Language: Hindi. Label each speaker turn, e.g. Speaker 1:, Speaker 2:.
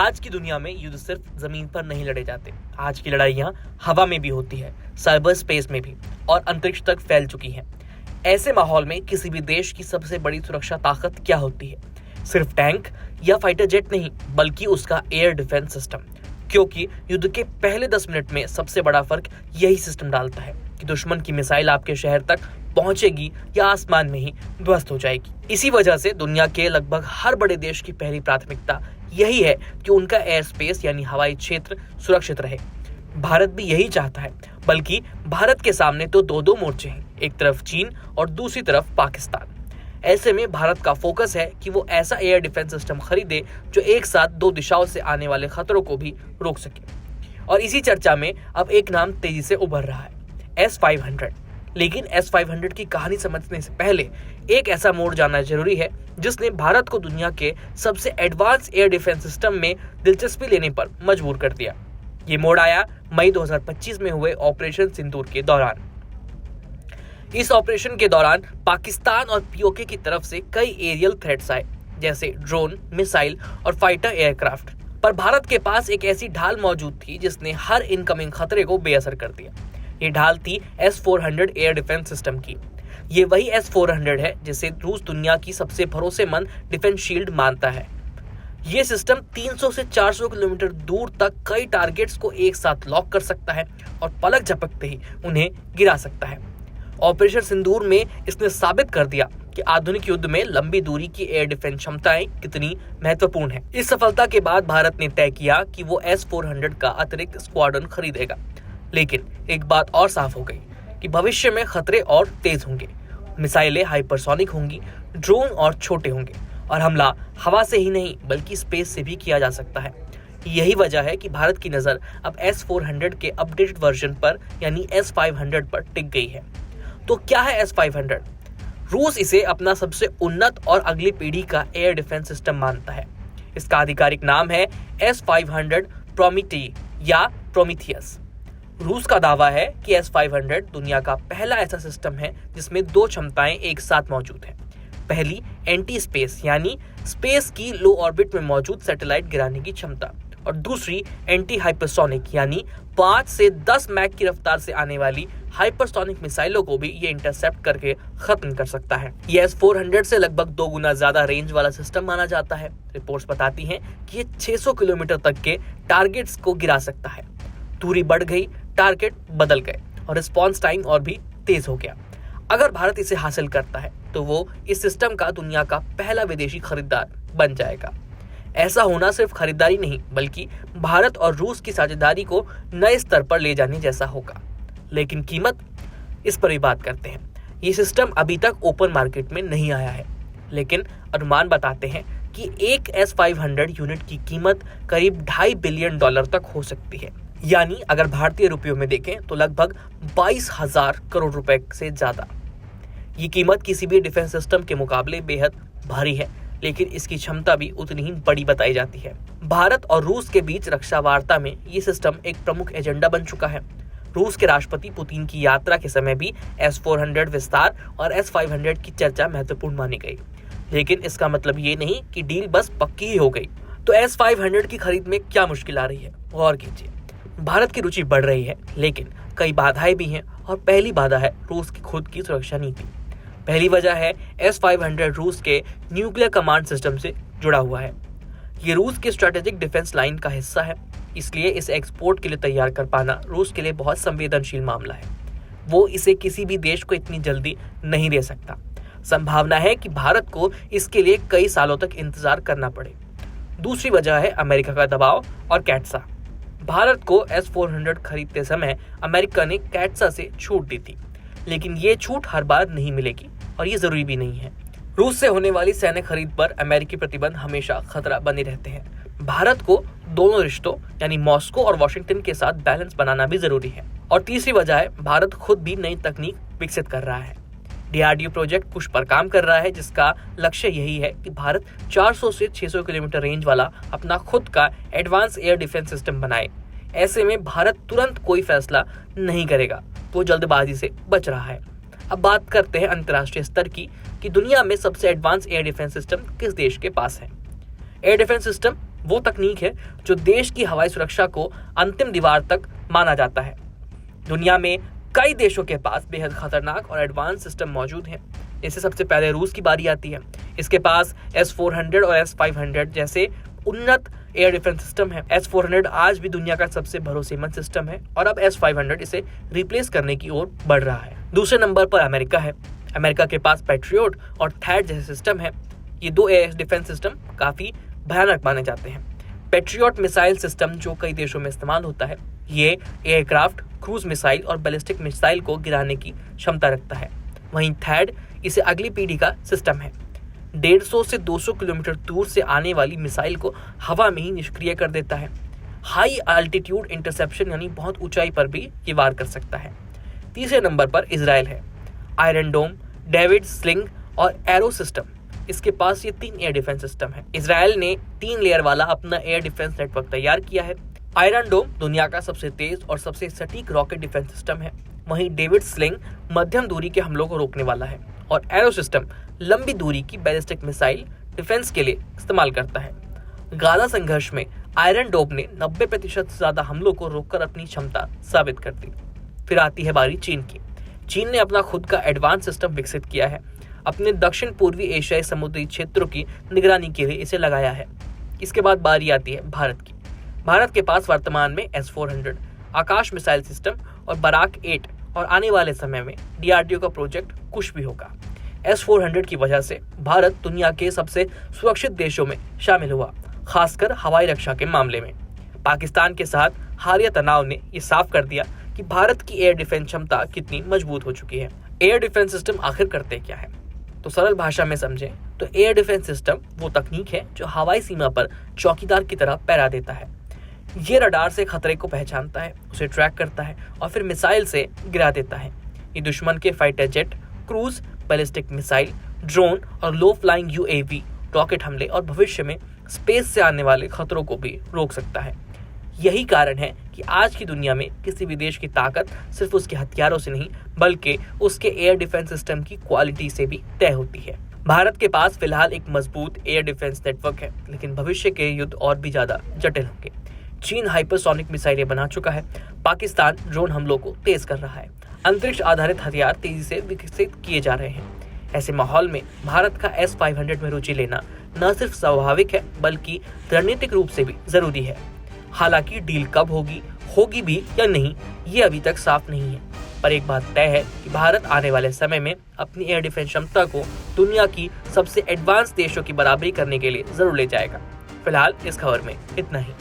Speaker 1: आज की दुनिया में युद्ध सिर्फ जमीन पर नहीं लड़े जाते। आज की लड़ाइयाँ हवा में भी होती है, साइबर स्पेस में भी, और अंतरिक्ष तक फैल चुकी हैं। ऐसे माहौल में किसी भी देश की सबसे बड़ी सुरक्षा ताकत क्या होती है? सिर्फ टैंक या फाइटर जेट नहीं, बल्कि उसका एयर डिफेंस सिस्टम। क्योंकि युद्ध के पहले 10 मिनट में सबसे बड़ा फर्क यही सिस्टम डालता है कि दुश्मन की मिसाइल आपके शहर तक पहुंचेगी या आसमान में ही ध्वस्त हो जाएगी। इसी वजह से दुनिया के लगभग हर बड़े देश की पहली प्राथमिकता यही है कि उनका एयर स्पेस यानी हवाई क्षेत्र सुरक्षित रहे। भारत भी यही चाहता है, बल्कि भारत के सामने तो दो मोर्चे हैं, एक तरफ चीन और दूसरी तरफ पाकिस्तान। ऐसे में भारत का फोकस है कि वो ऐसा एयर डिफेंस सिस्टम खरीदे जो एक साथ दो दिशाओं से आने वाले खतरों को भी रोक सके। और इसी चर्चा में अब एक नाम तेजी से उभर रहा है, S-500। लेकिन S-500 की कहानी समझने से पहले एक ऐसा मोड़ जानना जरूरी है जिसने भारत को दुनिया के सबसे एडवांस एयर डिफेंस सिस्टम में दिलचस्पी लेने पर मजबूर कर दिया। ये मोड़ आया मई 2025 में हुए ऑपरेशन सिंदूर के दौरान। इस ऑपरेशन के दौरान पाकिस्तान और पीओके की तरफ से कई एरियल थ्रेट्स आए, जैसे ड्रोन, मिसाइल और फाइटर एयरक्राफ्ट। पर भारत के पास एक ऐसी ढाल मौजूद थी जिसने हर इनकमिंग खतरे को बेअसर कर दिया। ये ढाल थी S-400 एयर डिफेंस सिस्टम की। ये वही S-400 है जिसे रूस दुनिया की सबसे भरोसेमंद डिफेंस शील्ड मानता है। ये सिस्टम 300 से 400 किलोमीटर दूर तक कई टारगेट्स को एक साथ लॉक कर सकता है और पलक झपकते ही उन्हें गिरा सकता है। ऑपरेशन सिंदूर में इसने साबित कर दिया कि आधुनिक युद्ध में लंबी दूरी की एयर डिफेंस क्षमताएं कितनी महत्वपूर्ण हैं। इस सफलता के बाद भारत ने तय किया कि वो S-400 का अतिरिक्त स्क्वाड्रन खरीदेगा। लेकिन एक बात और साफ हो गई कि भविष्य में खतरे और तेज होंगे। मिसाइलें हाइपरसोनिक होंगी, ड्रोन और छोटे होंगे, और हमला हवा से ही नहीं बल्कि स्पेस से भी किया जा सकता है। यही वजह है कि भारत की नजर अब S-400 के अपडेटेड वर्जन पर यानी S-500 पर टिक गई है। तो क्या है S-500? रूस इसे अपना सबसे उन्नत और अगली पीढ़ी का एयर डिफेंस सिस्टम मानता है। इसका आधिकारिक नाम है S-500 प्रोमेथेई या प्रोमीथियस। रूस का दावा है कि S-500 दुनिया का पहला ऐसा सिस्टम है जिसमें दो क्षमताएं एक साथ मौजूद हैं। पहली एंटी स्पेस यानी स्पेस की लो ऑर्बिट में मौजूद सैटेलाइट गिराने की क्षमता, और दूसरी एंटी हाइपरसोनिक यानी 5 से 10 मैक की रफ्तार से आने वाली हाइपरसोनिक मिसाइलों को भी ये इंटरसेप्ट करके खत्म कर सकता है। ये S-400 से लगभग 2 गुना ज्यादा रेंज वाला सिस्टम माना जाता है। रिपोर्ट्स बताती हैं कि ये 600 किलोमीटर तक के टारगेट्स को गिरा सकता है। दूरी बढ़ गई, टारगेट बदल गए और रिस्पॉन्स टाइम और भी तेज हो गया। अगर भारत इसे हासिल करता है तो वो इस सिस्टम का दुनिया का पहला विदेशी खरीदार बन जाएगा। ऐसा होना सिर्फ खरीदारी नहीं बल्कि भारत और रूस की साझेदारी को नए स्तर पर ले जाने जैसा होगा। लेकिन कीमत, इस पर भी बात करते हैं। ये सिस्टम अभी तक ओपन मार्केट में नहीं आया है, लेकिन अनुमान बताते हैं कि एक S-500 यूनिट की कीमत करीब $2.5 बिलियन तक हो सकती है। यानी अगर भारतीय रुपयों में देखें तो लगभग 22,000 करोड़ रुपए से ज्यादा। ये कीमत किसी भी डिफेंस सिस्टम के मुकाबले बेहद भारी है, लेकिन इसकी क्षमता भी उतनी ही बड़ी बताई जाती है। भारत और रूस के बीच रक्षा वार्ता में ये सिस्टम एक प्रमुख एजेंडा बन चुका है। रूस के राष्ट्रपति पुतिन की यात्रा के समय भी S-400 विस्तार और S-500 की चर्चा महत्वपूर्ण मानी गई। लेकिन इसका मतलब ये नहीं कि डील बस पक्की ही हो गई। तो S-500 की खरीद में क्या मुश्किल आ रही है? गौर कीजिए, भारत की रुचि बढ़ रही है, लेकिन कई बाधाएं भी हैं, और पहली बाधा है रूस की खुद की सुरक्षा नीति। पहली वजह है S-500 रूस के न्यूक्लियर कमांड सिस्टम से जुड़ा हुआ है। ये रूस के स्ट्रेटेजिक डिफेंस लाइन का हिस्सा है, इसलिए इसे एक्सपोर्ट के लिए तैयार कर पाना रूस के लिए बहुत संवेदनशील मामला है। वो इसे किसी भी देश को इतनी जल्दी नहीं दे सकता। संभावना है कि भारत को इसके लिए कई सालों तक इंतजार करना पड़े। दूसरी वजह है अमेरिका का दबाव और कैट्सा। भारत को S-400 खरीदते समय अमेरिका ने कैट्सा से छूट दी थी, लेकिन ये छूट हर बार नहीं मिलेगी और ये जरूरी भी नहीं है। रूस से होने वाली सैन्य खरीद पर अमेरिकी प्रतिबंध हमेशा खतरा बने रहते हैं। भारत को दोनों रिश्तों यानी मॉस्को और वॉशिंगटन के साथ बैलेंस बनाना भी जरूरी है। और तीसरी वजह है भारत खुद भी नई तकनीक विकसित कर रहा है। DRDO प्रोजेक्ट पुश पर काम कर रहा है, जिसका लक्ष्य यही है कि भारत 400 से 600 किलोमीटर रेंज वाला अपना खुद का एडवांस एयर डिफेंस सिस्टम बनाए। ऐसे में भारत तुरंत कोई फैसला नहीं करेगा, वो जल्दबाजी से बच रहा है। अब बात करते हैं अंतर्राष्ट्रीय स्तर की कि दुनिया में सबसे एडवांस एयर डिफेंस सिस्टम किस देश के पास है। एयर डिफेंस सिस्टम वो तकनीक है जो देश की हवाई सुरक्षा को अंतिम दीवार तक माना जाता है। दुनिया में कई देशों के पास बेहद खतरनाक और एडवांस सिस्टम मौजूद हैं। इससे सबसे पहले रूस की बारी आती है। इसके पास S-400 और S-500 जैसे उन्नत एयर डिफेंस सिस्टम है। S-400 आज भी दुनिया का सबसे भरोसेमंद सिस्टम है और अब S-500 इसे रिप्लेस करने की ओर बढ़ रहा है। दूसरे नंबर पर अमेरिका है। अमेरिका के पास पैट्रियट और थैड जैसे सिस्टम है। ये दो एयर डिफेंस सिस्टम काफी भयानक माने जाते हैं। पैट्रियट मिसाइल सिस्टम जो कई देशों में इस्तेमाल होता है, ये एयरक्राफ्ट, क्रूज मिसाइल और बैलिस्टिक मिसाइल को गिराने की क्षमता रखता है। वहीं थैड इसे अगली पीढ़ी का सिस्टम है। 150 से 200 किलोमीटर दूर से आने वाली मिसाइल को हवा में ही निष्क्रिय कर देता है। हाई अल्टीट्यूड इंटरसेप्शन यानी बहुत ऊंचाई पर भी ये वार कर सकता है। तीसरे नंबर पर इजराइल है। आयरन डोम, डेविड स्लिंग और एरो सिस्टम, इसके पास ये 3 एयर डिफेंस सिस्टम है। इजराइल ने 3 लेयर वाला अपना एयर डिफेंस नेटवर्क तैयार किया है। आयरन डोम दुनिया का सबसे तेज और सबसे सटीक रॉकेट डिफेंस सिस्टम है। वहीं डेविड स्लिंग मध्यम दूरी के हमलों को रोकने वाला है और एरो सिस्टम लंबी दूरी की बैलिस्टिक मिसाइल डिफेंस के लिए इस्तेमाल करता है। गाजा संघर्ष में आयरन डोम ने 90% से ज्यादा हमलों को रोककर अपनी क्षमता साबित कर दी। फिर आती है बारी चीन की। चीन ने अपना खुद का एडवांस सिस्टम विकसित किया है। अपने दक्षिण पूर्वी एशियाई समुद्री क्षेत्रों की निगरानी के लिए इसे लगाया है। इसके बाद बारी आती है भारत की। भारत के पास वर्तमान में S-400 आकाश मिसाइल सिस्टम और बराक 8 और आने वाले समय में DRDO का प्रोजेक्ट कुश भी होगा। S-400 की वजह से भारत दुनिया के सबसे सुरक्षित देशों में शामिल हुआ, खासकर हवाई रक्षा के मामले में। पाकिस्तान के साथ हालिया तनाव ने यह साफ कर दिया कि भारत की एयर डिफेंस क्षमता कितनी मजबूत हो चुकी है। एयर डिफेंस सिस्टम आखिर करते क्या है? तो सरल भाषा में समझें तो एयर डिफेंस सिस्टम वो तकनीक है जो हवाई सीमा पर चौकीदार की तरह पहरा देता है। ये रडार से खतरे को पहचानता है, उसे ट्रैक करता है और फिर मिसाइल से गिरा देता है। ये दुश्मन के fighter jet, cruise, ballistic missile, drone और लो फ्लाइंग UAV, रॉकेट हमले और भविष्य में स्पेस से आने वाले खतरों को भी रोक सकता है। यही कारण है कि आज की दुनिया में किसी भी देश की ताकत सिर्फ उसके हथियारों से नहीं बल्कि उसके एयर डिफेंस सिस्टम की क्वालिटी से भी तय होती है। भारत के पास फिलहाल एक मजबूत एयर डिफेंस नेटवर्क है, लेकिन भविष्य के युद्ध और भी ज्यादा जटिल होंगे। चीन हाइपरसोनिक मिसाइलें बना चुका है। पाकिस्तान ड्रोन हमलों को तेज कर रहा है। अंतरिक्ष आधारित हथियार तेजी से विकसित किए जा रहे हैं। ऐसे माहौल में भारत का S-500 में रुचि लेना न सिर्फ स्वाभाविक है बल्कि रणनीतिक रूप से भी जरूरी है। हालांकि डील कब होगी भी या नहीं, ये अभी तक साफ नहीं है। पर एक बात तय है कि भारत आने वाले समय में अपनी एयर डिफेंस क्षमता को दुनिया की सबसे एडवांस देशों की बराबरी करने के लिए जरूर ले जाएगा। फिलहाल इस खबर में इतना ही।